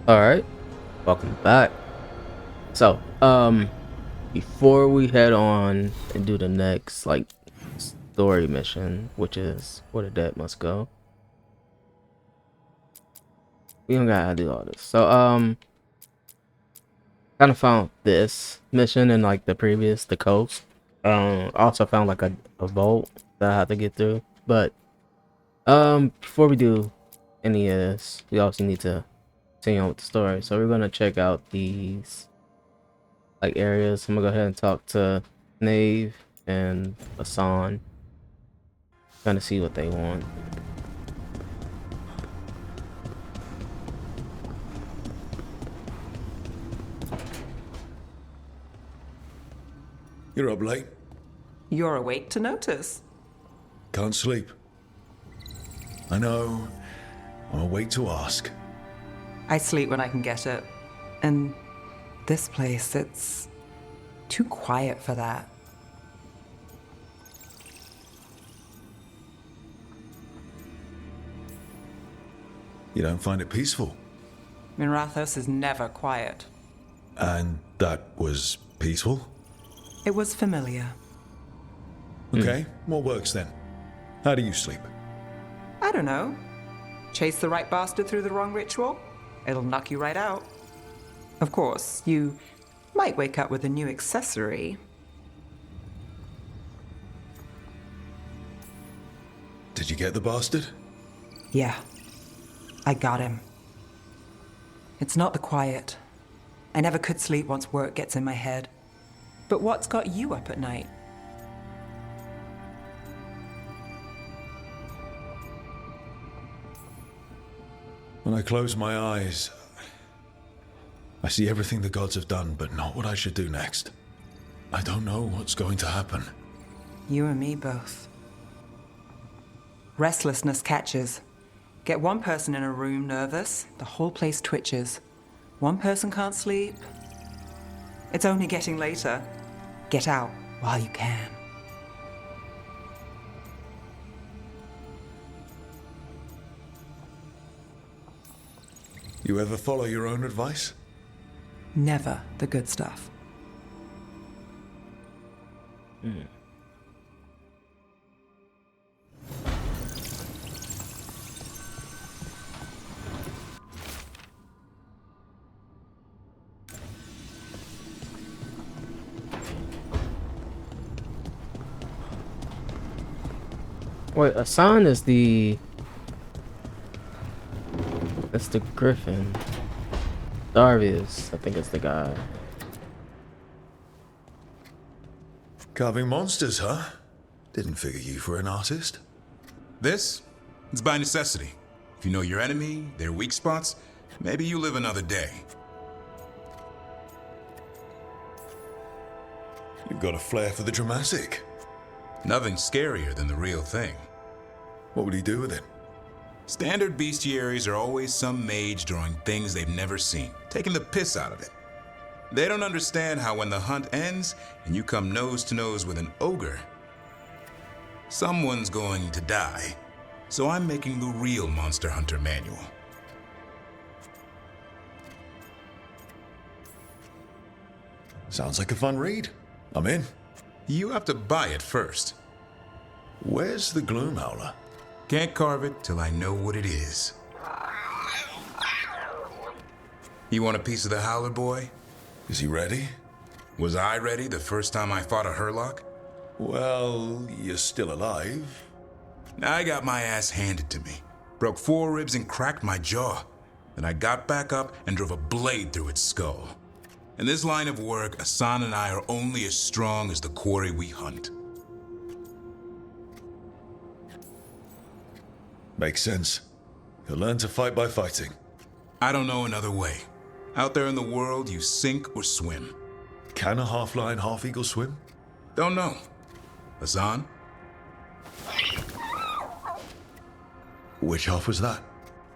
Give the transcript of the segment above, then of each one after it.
All right, welcome back. So, before we head on and do the next story mission, which is where the dead must go, we don't gotta do all this. So, kind of found this mission in the previous, the coast. Also found a vault that I had to get through. But before we do any of this, we also need to continue on with the story. So we're gonna check out these areas. I'm gonna go ahead and talk to Nave and Hassan, kind of see what they want. You're up late. You're awake to notice. Can't sleep. I know. I'm awake to ask. I sleep when I can get it. And this place, it's too quiet for that. You don't find it peaceful. Minrathos is never quiet. And that was peaceful? It was familiar. Okay, what works then? How do you sleep? I don't know. Chase the right bastard through the wrong ritual? It'll knock you right out. Of course, you might wake up with a new accessory. Did you get the bastard? Yeah, I got him. It's not the quiet. I never could sleep once work gets in my head. But what's got you up at night? When I close my eyes, I see everything the gods have done, but not what I should do next. I don't know what's going to happen. You and me both. Restlessness catches. Get one person in a room nervous, the whole place twitches. One person can't sleep. It's only getting later. Get out while you can. You ever follow your own advice? Never the good stuff. Wait, Hassan is that's the Griffin. Darvius, I think it's the guy. Carving monsters, huh? Didn't figure you for an artist. This? It's by necessity. If you know your enemy, their weak spots, maybe you live another day. You've got a flair for the dramatic. Nothing scarier than the real thing. What would he do with it? Standard bestiaries are always some mage drawing things they've never seen, taking the piss out of it. They don't understand how when the hunt ends and you come nose to nose with an ogre, someone's going to die. So I'm making the real Monster Hunter manual. Sounds like a fun read. I'm in. You have to buy it first. Where's the Gloom Howler? Can't carve it till I know what it is. You want a piece of the Howler boy? Is he ready? Was I ready the first time I fought a Hurlock? Well, you're still alive. I got my ass handed to me. Broke 4 ribs and cracked my jaw. Then I got back up and drove a blade through its skull. In this line of work, Hassan and I are only as strong as the quarry we hunt. Makes sense. You'll learn to fight by fighting. I don't know another way. Out there in the world, you sink or swim. Can a half-lion, half-eagle swim? Don't know. Hassan? Which half was that?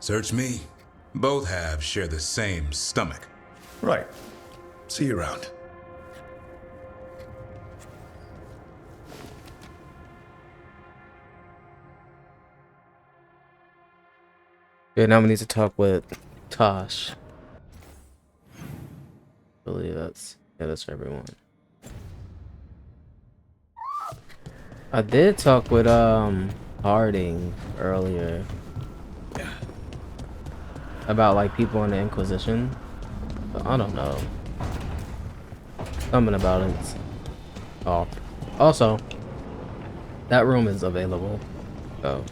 Search me. Both halves share the same stomach. Right. See you around. Yeah, now we need to talk with Tosh. believe that's for everyone. I did talk with Harding earlier about like people in the Inquisition, but I don't know. Something about it's off. Also, that room is available. So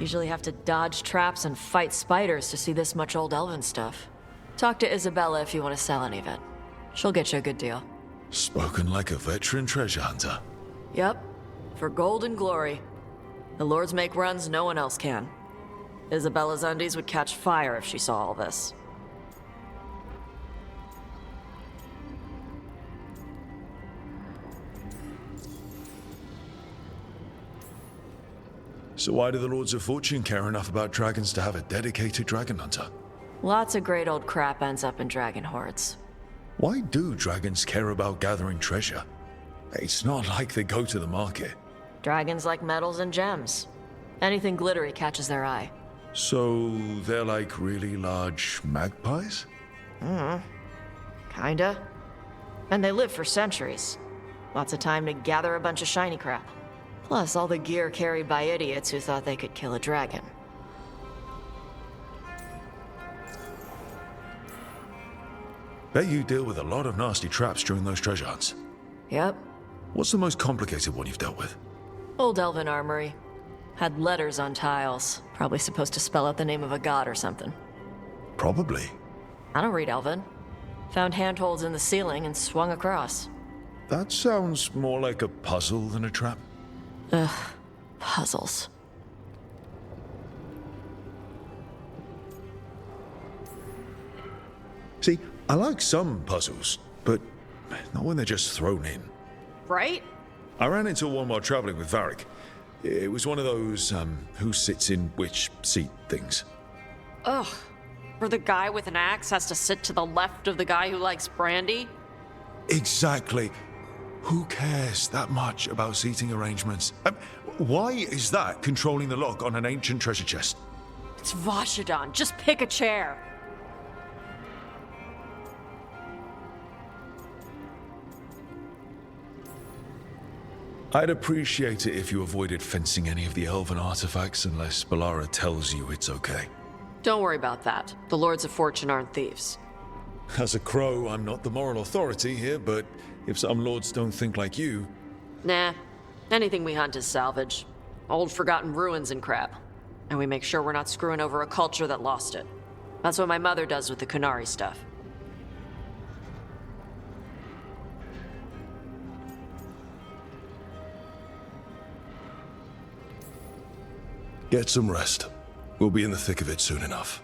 Usually have to dodge traps and fight spiders to see this much old elven stuff. Talk to Isabella if you want to sell any of it. She'll get you a good deal. Spoken like a veteran treasure hunter. Yep. For gold and glory. The lords make runs no one else can. Isabella's undies would catch fire if she saw all this. So why do the Lords of Fortune care enough about dragons to have a dedicated dragon hunter? Lots of great old crap ends up in dragon hordes. Why do dragons care about gathering treasure? It's not like they go to the market. Dragons like metals and gems. Anything glittery catches their eye. So they're like really large magpies? Kinda. And they live for centuries. Lots of time to gather a bunch of shiny crap. Plus all the gear carried by idiots who thought they could kill a dragon. Bet you deal with a lot of nasty traps during those treasure hunts. Yep. What's the most complicated one you've dealt with? Old elven armory. Had letters on tiles. Probably supposed to spell out the name of a god or something. Probably. I don't read elven. Found handholds in the ceiling and swung across. That sounds more like a puzzle than a trap. Ugh. Puzzles. See, I like some puzzles, but not when they're just thrown in. Right? I ran into one while traveling with Varric. It was one of those, who sits in which seat things. Ugh. Where the guy with an axe has to sit to the left of the guy who likes brandy? Exactly. Who cares that much about seating arrangements? Why is that controlling the lock on an ancient treasure chest? It's Vashidon. Just pick a chair. I'd appreciate it if you avoided fencing any of the elven artifacts unless Balara tells you it's okay. Don't worry about that. The Lords of Fortune aren't thieves. As a crow, I'm not the moral authority here, but if some lords don't think like you... Nah. Anything we hunt is salvage. Old forgotten ruins and crap. And we make sure we're not screwing over a culture that lost it. That's what my mother does with the Kunari stuff. Get some rest. We'll be in the thick of it soon enough.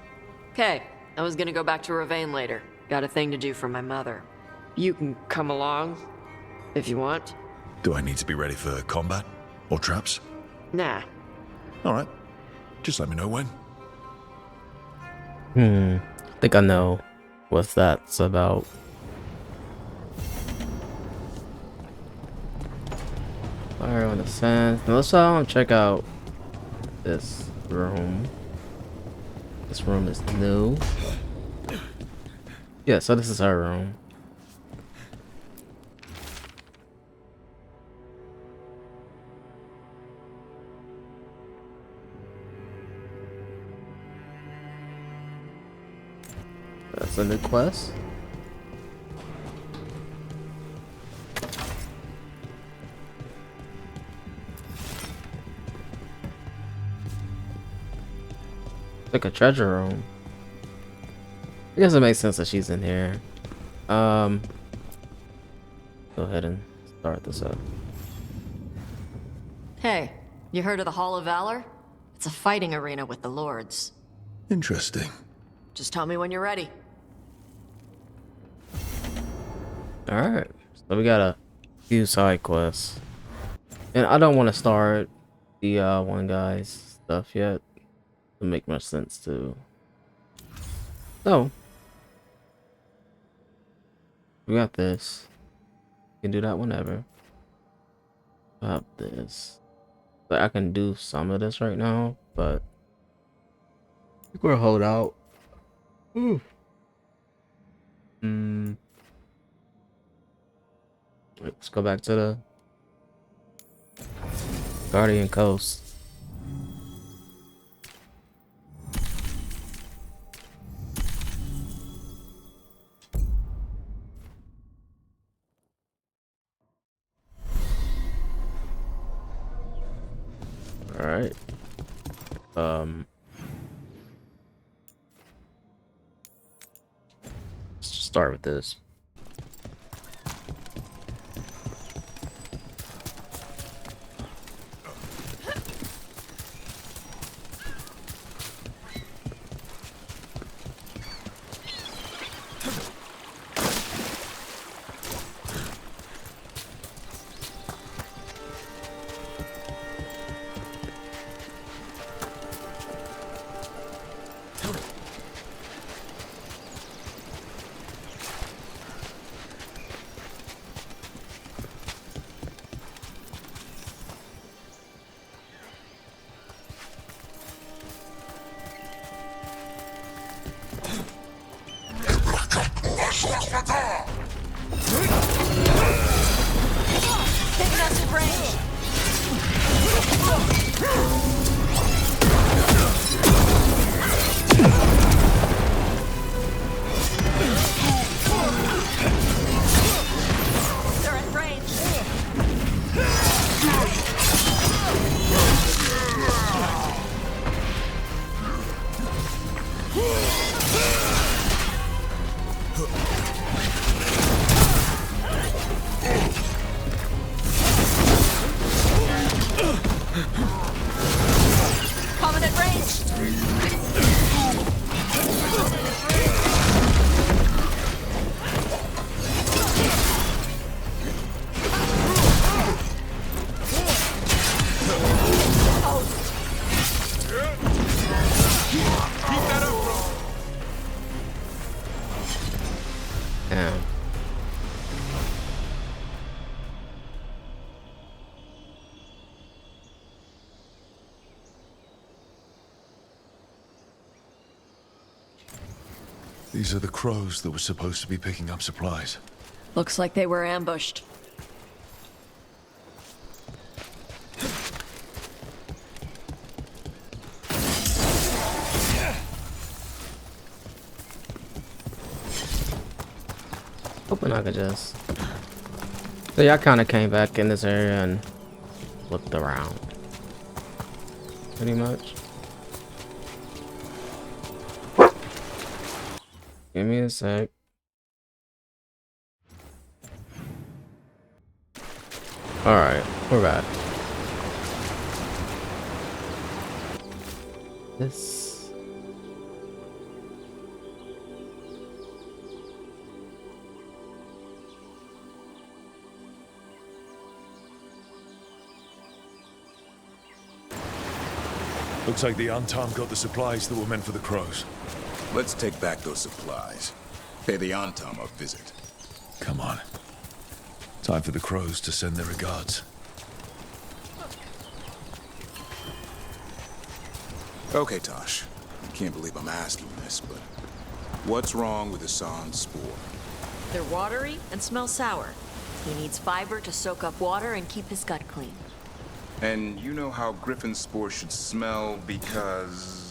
Okay, I was gonna go back to Ravane later. Got a thing to do for my mother. You can come along, if you want. Do I need to be ready for combat? Or traps? Nah. Alright. Just let me know when. I think I know what that's about. Fire on the sands. Now let's check out this room. This room is new. Yeah, so this is our room. That's a new quest. Like a treasure room. I guess it makes sense that she's in here. Go ahead and start this up. Hey, you heard of the Hall of Valor? It's a fighting arena with the Lords. Interesting. Just tell me when you're ready. Alright, so we got a few side quests. And I don't want to start the one guy's stuff yet. Doesn't make much sense to. So we got this. You can do that whenever. I have this. But I can do some of this right now, but I think we'll hold out. Let's go back to the Guardian Coast. All right. Let's just start with this. Taking us in range. They're in range. Coming at range. Damn. These are the crows that were supposed to be picking up supplies. Looks like they were ambushed. Hoping I could just. So y'all kind of came back in this area and looked around. Pretty much. Give me a sec. Alright, we're back. This. Looks like the Antam got the supplies that were meant for the crows. Let's take back those supplies. Pay the Antam a visit. Come on. Time for the crows to send their regards. Okay, Tosh. I can't believe I'm asking this, but what's wrong with Hassan's spore? They're watery and smell sour. He needs fiber to soak up water and keep his gut clean. And you know how Griffin's spore should smell because...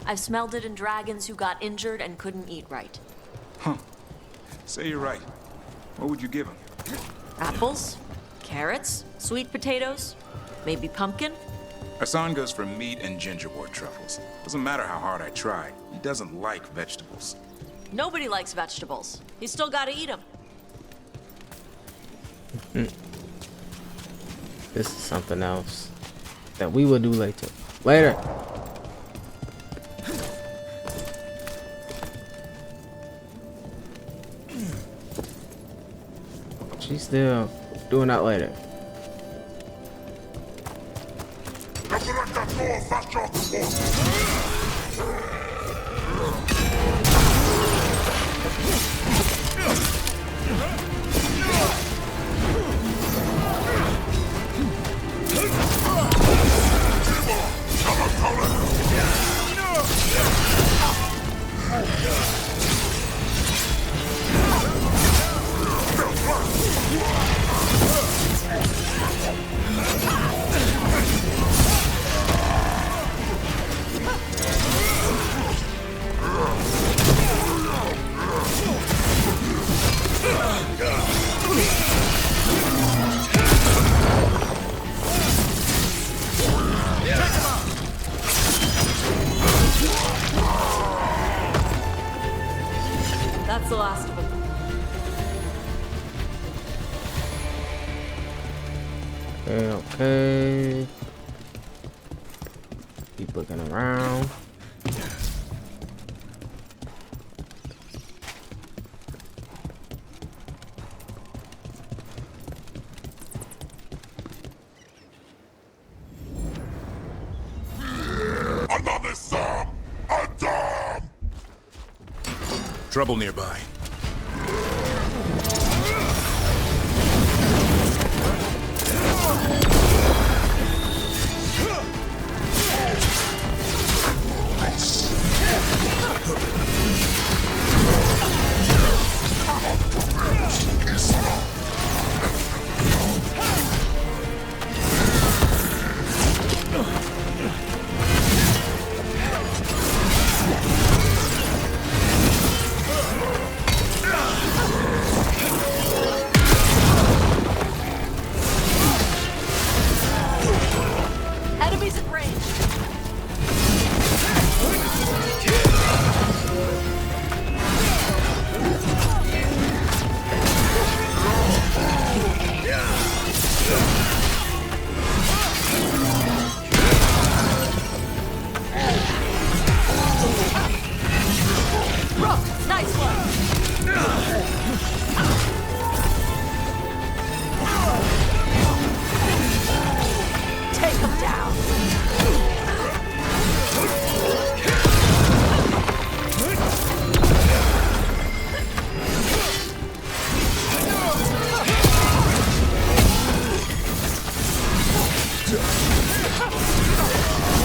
I've smelled it in dragons who got injured and couldn't eat right. Huh. Say you're right. What would you give him? Apples, carrots, sweet potatoes, maybe pumpkin. Hassan goes for meat and gingerwort truffles. Doesn't matter how hard I try. He doesn't like vegetables. Nobody likes vegetables. You still gotta eat them. This is something else that we will do later. Later. She's still doing that later. the last of them. Okay. Keep looking around. Trouble nearby. Enemies at range. Rook, nice one. Take him down.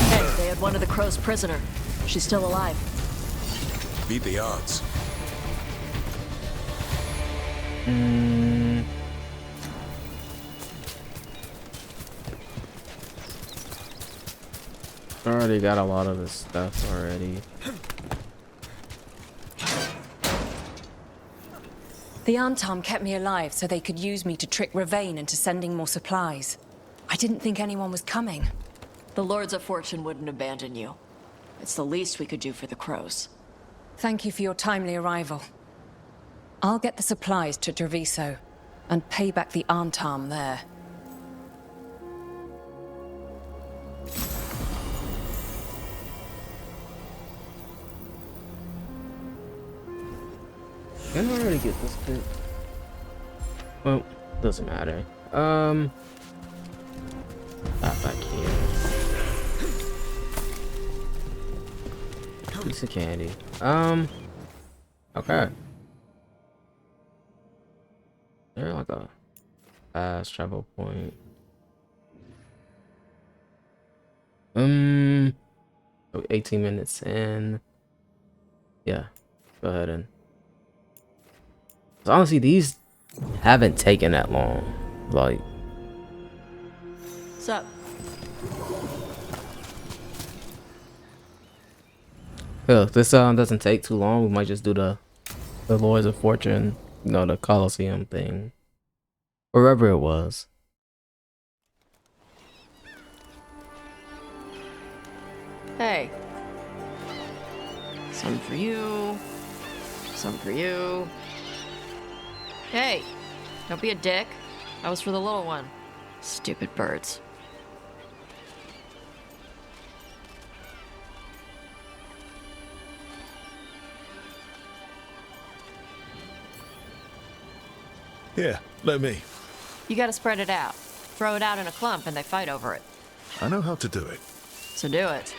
Hey, they had one of the crows prisoner. She's still alive. Beat the odds. I already got a lot of this stuff already. The Antam kept me alive so they could use me to trick Ravane into sending more supplies. I didn't think anyone was coming. The Lords of Fortune wouldn't abandon you. It's the least we could do for the crows. Thank you for your timely arrival. I'll get the supplies to Treviso and pay back the Antam there. Can I already get this bit? Well, doesn't matter. Not back here. Piece of candy. Okay. They're like a fast travel point. Oh, 18 minutes in. Yeah, go ahead and. So honestly, these haven't taken that long. Like, What's up? yeah, if this doesn't take too long, we might just do the Lords of Fortune, you know, the Colosseum thing, wherever it was. Hey. Some for you. Some for you. Hey, don't be a dick. That was for the little one. Stupid birds. Here, let me. You gotta spread it out. Throw it out in a clump and they fight over it. I know how to do it. So do it.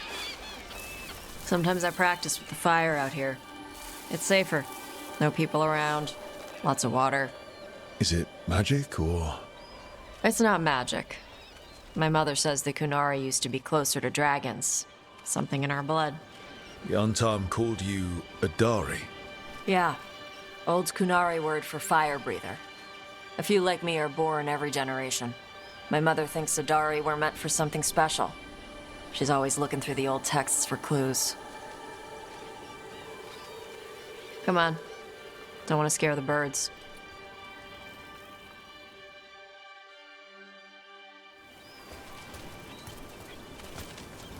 Sometimes I practice with the fire out here. It's safer. No people around. Lots of water. Is it magic or? It's not magic. My mother says the Kunari used to be closer to dragons. Something in our blood. The Antam called you a Dari. Yeah. Old Kunari word for fire breather. A few like me are born every generation. My mother thinks Adari were meant for something special. She's always looking through the old texts for clues. Come on. Don't want to scare the birds.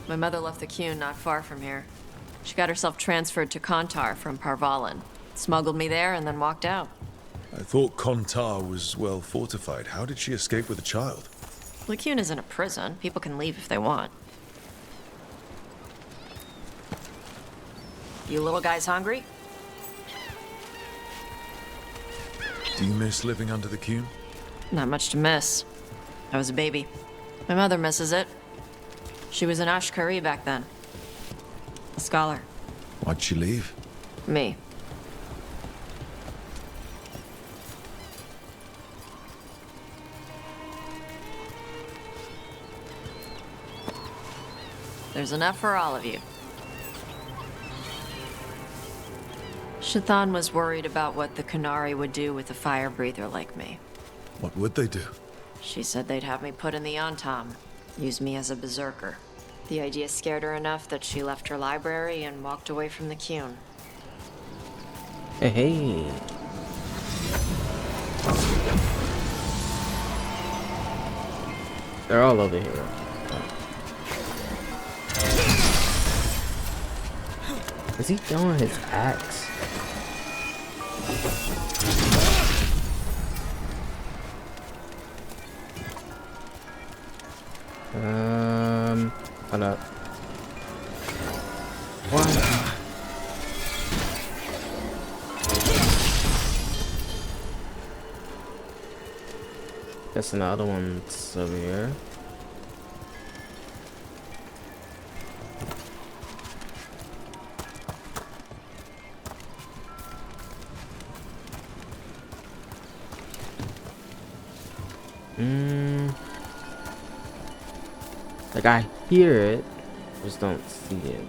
My mother left the Qun not far from here. She got herself transferred to Kantar from Parvalan. Smuggled me there and then walked out. I thought Kontar was well fortified. How did she escape with a child? Lycune isn't a prison. People can leave if they want. You little guys hungry? Do you miss living under the Cune? Not much to miss. I was a baby. My mother misses it. She was an Ashkari back then. A scholar. Why'd she leave? Me. There's enough for all of you. Shathan was worried about what the Qunari would do with a fire breather like me. What would they do? She said they'd have me put in the Antam, use me as a berserker. The idea scared her enough that she left her library and walked away from the Qun. Hey, hey. They're all over here. Is he throwing his axe? Hold up. What? Guess another one's over here. Like I hear it, just don't see it.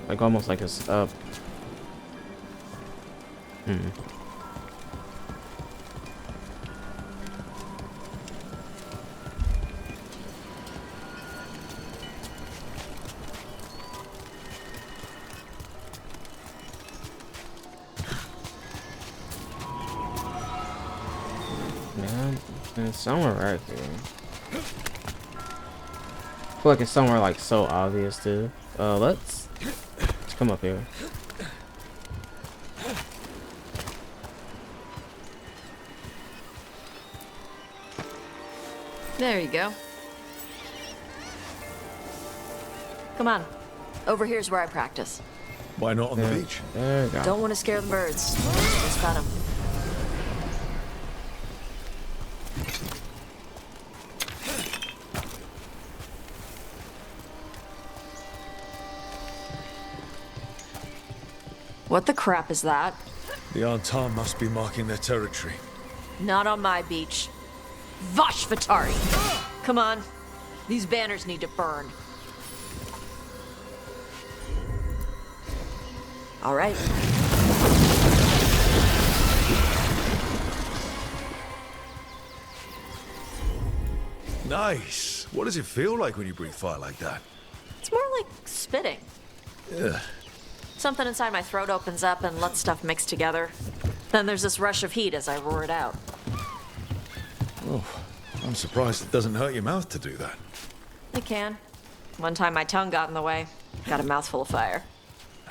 Like almost like it's up. Man, it's somewhere right here. I feel like it's somewhere like so obvious too. Let's come up here. There you go. Come on. Over here's where I practice. Why not on the beach? There you go. Don't want to scare the birds. Just got them. What the crap is that? The Antar must be marking their territory. Not on my beach. Vashvatari! Come on. These banners need to burn. All right. Nice. What does it feel like when you breathe fire like that? It's more like spitting. Yeah. Something inside my throat opens up and lets stuff mix together. Then there's this rush of heat as I roar it out. Oh, I'm surprised it doesn't hurt your mouth to do that. It can. One time my tongue got in the way. Got a mouthful of fire.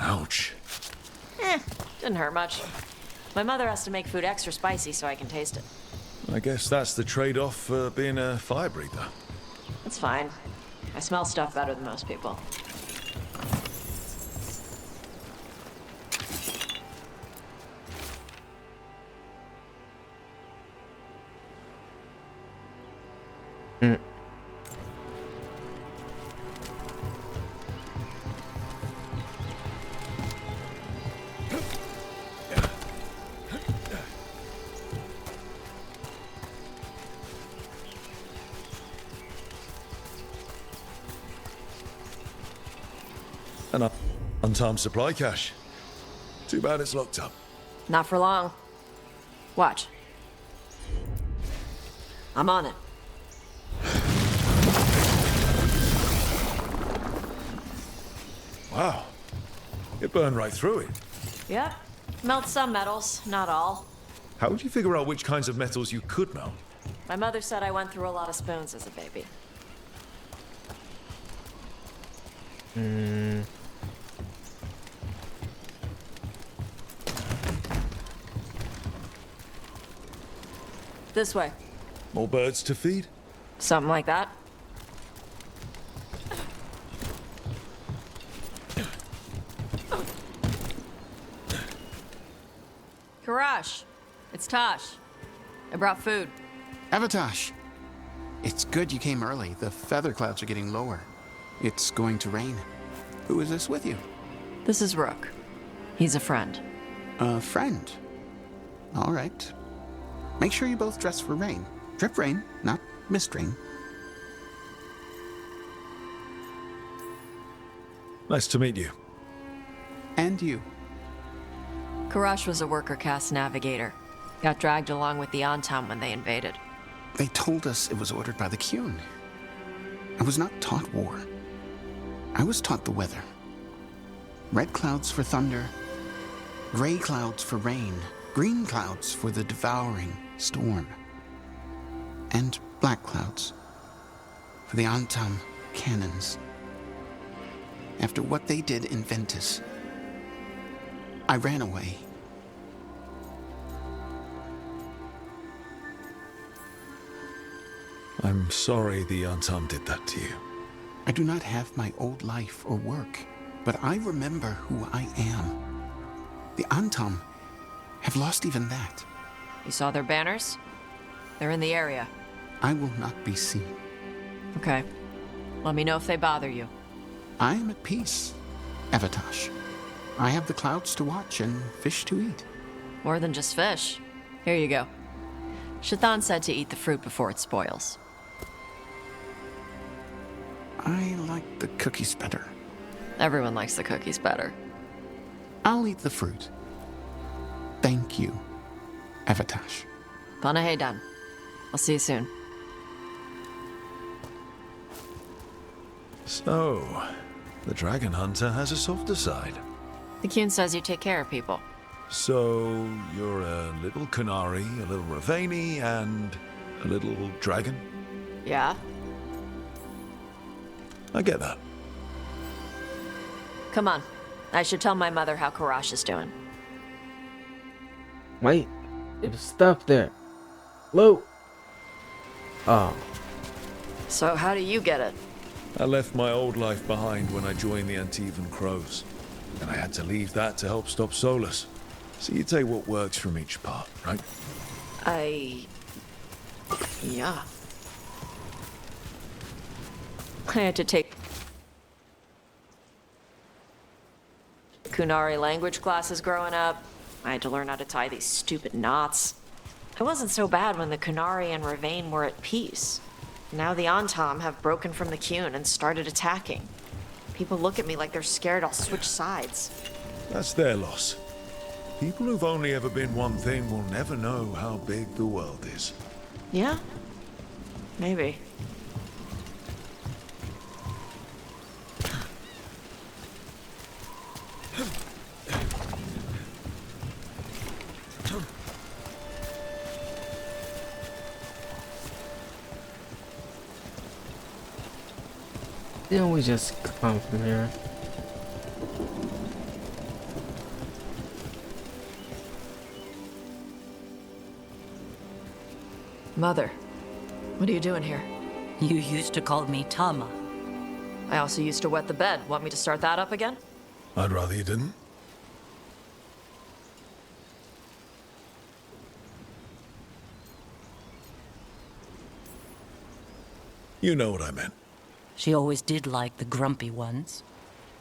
Ouch. Didn't hurt much. My mother has to make food extra spicy so I can taste it. I guess that's the trade-off for being a fire breather. It's fine. I smell stuff better than most people. An untimed supply cache. Too bad it's locked up. Not for long. Watch. I'm on it. Wow. It burned right through it. Yep. Melt some metals, not all. How would you figure out which kinds of metals you could melt? My mother said I went through a lot of spoons as a baby. Mm. This way. More birds to feed? Something like that. Karash, it's Tosh. I brought food. Avatosh! It's good you came early. The feather clouds are getting lower. It's going to rain. Who is this with you? This is Rook. He's a friend. A friend. All right. Make sure you both dress for rain. Drip rain, not mist rain. Nice to meet you. And you. Karash was a worker caste navigator. Got dragged along with the Antam when they invaded. They told us it was ordered by the Qun. I was not taught war. I was taught the weather. Red clouds for thunder, gray clouds for rain, green clouds for the devouring storm, and black clouds for the Antam cannons. After what they did in Ventus, I ran away. I'm sorry the Antam did that to you. I do not have my old life or work, but I remember who I am. The Antam have lost even that. You saw their banners? They're in the area. I will not be seen. Okay. Let me know if they bother you. I am at peace, Avatosh. I have the clouds to watch and fish to eat. More than just fish. Here you go. Shathan said to eat the fruit before it spoils. I like the cookies better. Everyone likes the cookies better. I'll eat the fruit. Thank you, Avatosh. Panahedan. I'll see you soon. So, the dragon hunter has a softer side. The Qun says you take care of people. So, you're a little Kunari, a little Ravani, and a little dragon? Yeah? I get that. Come on. I should tell my mother how Karash is doing. Wait, there's stuff there. Loot. Oh, So how do you get it? I left my old life behind when I joined the Antivan Crows, and I had to leave that to help stop Solus. So you take what works from each part, right? Yeah. I had to take Kunari language classes growing up. I had to learn how to tie these stupid knots. It wasn't so bad when the Kunari and Ravane were at peace. Now the Antam have broken from the Qun and started attacking. People look at me like they're scared I'll switch sides. That's their loss. People who've only ever been one thing will never know how big the world is. Yeah? Maybe. didn't we just come from here? Mother, what are you doing here? You used to call me Tama. I also used to wet the bed. Want me to start that up again? I'd rather you didn't. You know what I meant. She always did like the grumpy ones.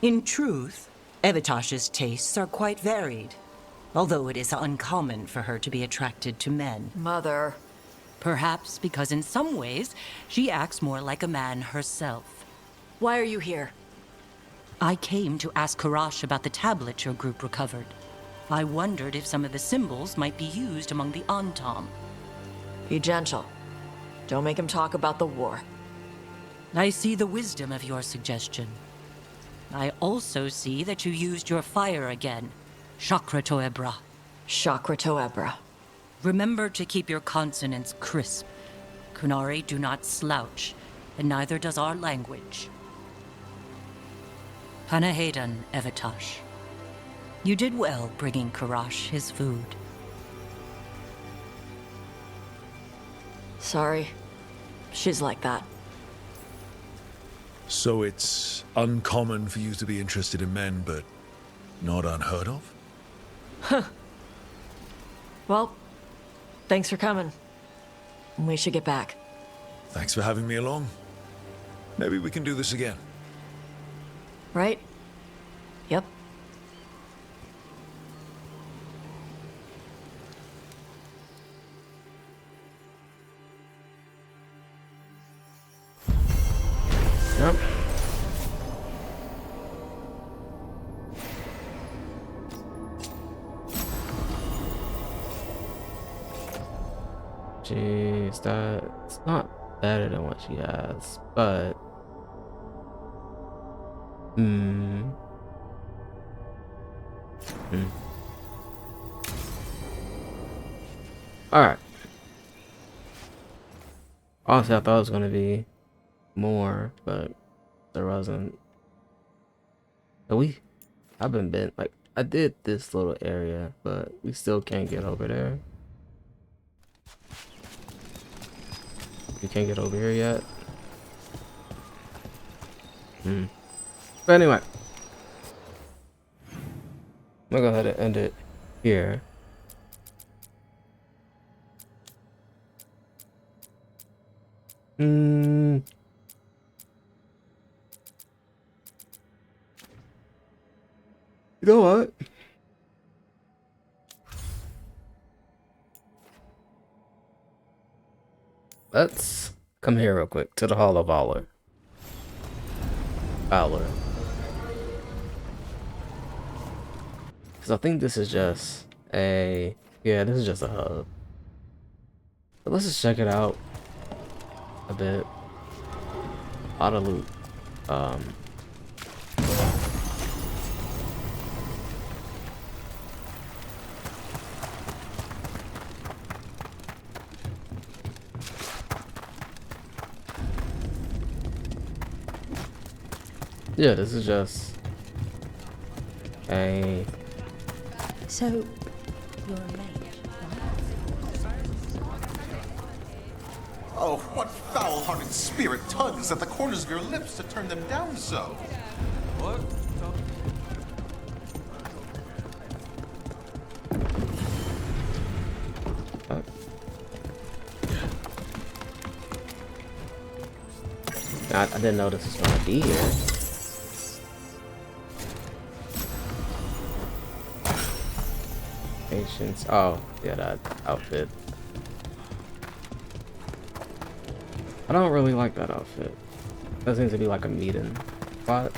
In truth, Evitosh's tastes are quite varied, although it is uncommon for her to be attracted to men. Mother. Perhaps because in some ways, she acts more like a man herself. Why are you here? I came to ask Karash about the tablet your group recovered. I wondered if some of the symbols might be used among the Antam. Be gentle. Don't make him talk about the war. I see the wisdom of your suggestion. I also see that you used your fire again, Chakra Toebra. Chakra Toebra. Remember to keep your consonants crisp. Kunari do not slouch, and neither does our language. Panahadan, Evitash. You did well bringing Karash his food. Sorry. She's like that. So it's uncommon for you to be interested in men, but not unheard of? Well, thanks for coming. We should get back. Thanks for having me along. Maybe we can do this again. Right? Yep. Yep. Jeez, that's not better than what she has, but Alright. Honestly, I thought it was gonna be more, but there wasn't. But I've been bent. Like, I did this little area, but we still can't get over there. We can't get over here yet. But anyway, I'm gonna go ahead and end it here. You know what? Let's come here real quick to the Hall of Valor. Because I think this is just a... Yeah, this is just a hub. But let's just check it out a bit. A lot of loot. Yeah, this is just a... So, you're a mage, right? Oh, what foul-hearted spirit tugs at the corners of your lips to turn them down so? What? I didn't know this was gonna be here. Patience. Oh, yeah, that outfit. I don't really like that outfit. That seems to be like a meeting spot.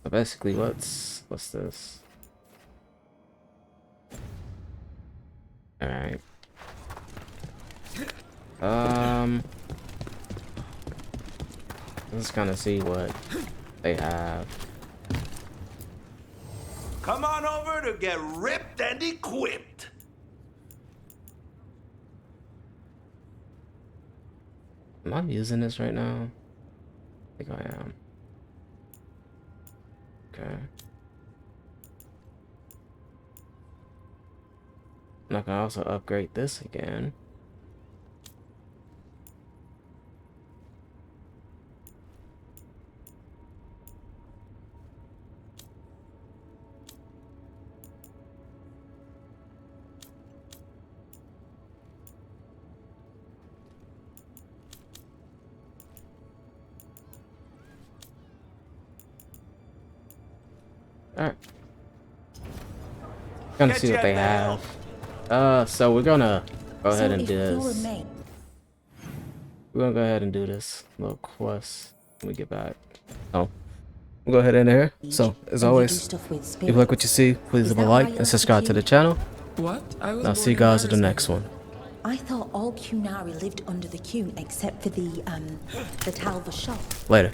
So basically, what's this? All right. Let's kind of see what they have. Come on over to get ripped and equipped. Am I using this right now? I think I am. Okay. And I can also upgrade this again. Alright. Gonna see what they have. So we're gonna go ahead and do this. We're gonna go ahead and do this little quest when we get back. Oh. We'll go ahead in here. So, as always, if you like what you see, please leave a like and subscribe to the channel. And I'll see you guys in the next one. I thought all Qunari lived under the Qun except for the Talva shop. Later.